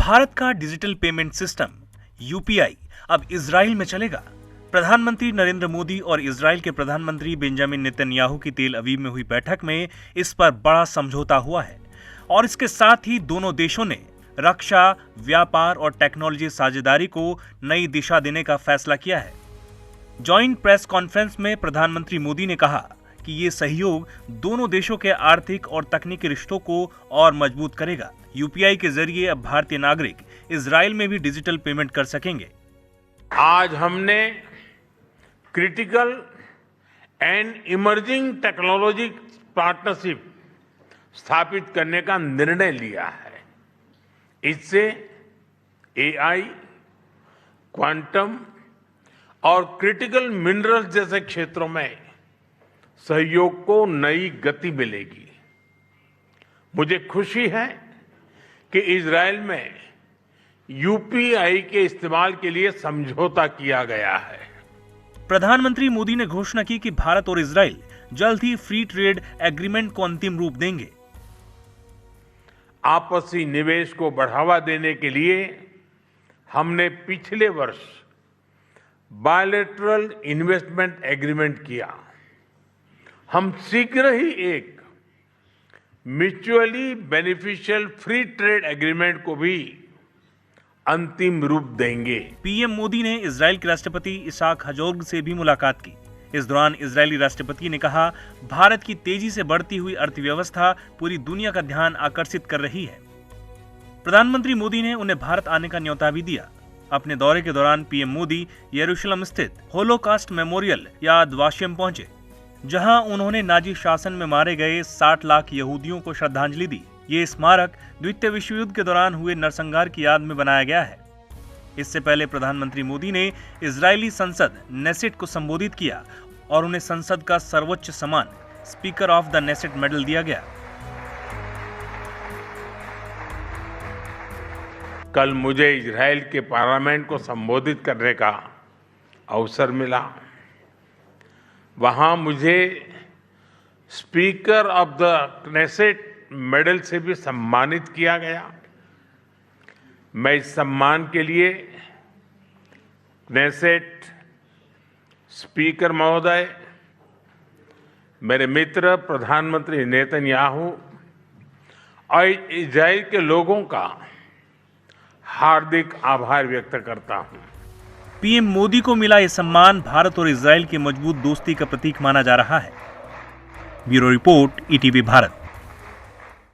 भारत का digital payment system UPI अब Israel में चलेगा। प्रधानमंत्री नरेंद्र मोदी और इजराइल के प्रधानमंत्री बेंजामिन नेतन्याहू की तेल अवीव में हुई बैठक में इस पर बड़ा समझौता हुआ है और इसके साथ ही दोनों देशों ने रक्षा, व्यापार और टेक्नोलॉजी साझेदारी को नई दिशा देने का फैसला किया है। जॉइंट प्रेस कॉन्फ्रेंस में प्रधानमंत्री मोदी ने कहा कि ये सहयोग दोनों देशों के आर्थिक और तकनीकी रिश्तों को और मजबूत करेगा। यूपीआई के जरिए अब भारतीय नागरिक इजराइल में भी डिजिटल पेमेंट कर सकेंगे। आज हमने critical and emerging technology partnership स्थापित करने का निर्णय लिया है। इससे एआई, क्वांटम और क्रिटिकल मिनरल्स जैसे क्षेत्रों में सहयोग को नई गति मिलेगी। मुझे खुशी है कि इजराइल में यूपीआई के इस्तेमाल के लिए समझौता किया गया है। प्रधानमंत्री मोदी ने घोषणा की कि भारत और इजराइल जल्द ही फ्री ट्रेड एग्रीमेंट को अंतिम रूप देंगे। आपसी निवेश को बढ़ावा देने के लिए हमने पिछले वर्ष बायलैटरल इन्वेस्टमेंट एग्रीमेंट किया। हम शीघ्र ही एक mutually beneficial free trade agreement को भी अंतिम रूप देंगे। पीएम मोदी ने इजराइल के राष्ट्रपति इसाक हेर्जोग से भी मुलाकात की। इस दौरान इजरायली राष्ट्रपति ने कहा, भारत की तेजी से बढ़ती हुई अर्थव्यवस्था पूरी दुनिया का ध्यान आकर्षित कर रही है। प्रधानमंत्री मोदी ने उन्हें भारत आने का न्योता भी दिया। अपने दौरे के दौरान पीएम मोदी यरूशलेम स्थित होलोकास्ट मेमोरियल याद वाशिम पहुंचे, जहां उन्होंने नाजी शासन में मारे गए 60 लाख यहूदियों को श्रद्धांजलि दी। ये स्मारक द्वितीय विश्व युद्ध के दौरान हुए नरसंहार की याद में बनाया गया है। इससे पहले प्रधानमंत्री मोदी ने इजरायली संसद नेसेट को संबोधित किया और उन्हें संसद का सर्वोच्च सम्मान speaker of the Knesset medal दिया गया। कल मुझे इजराइल के पार्लियामेंट को संबोधित करने का अवसर मिला। वहां मुझे speaker of the Knesset medal से भी सम्मानित किया गया। मैं इस सम्मान के लिए नेसेट स्पीकर महोदय, मेरे मित्र प्रधानमंत्री नेतन्याहू और इजराइल के लोगों का हार्दिक आभार व्यक्त करता हूं। पीएम मोदी को मिला यह सम्मान भारत और इजराइल की मजबूत दोस्ती का प्रतीक माना जा रहा है। Bureau report, ETV Bharat.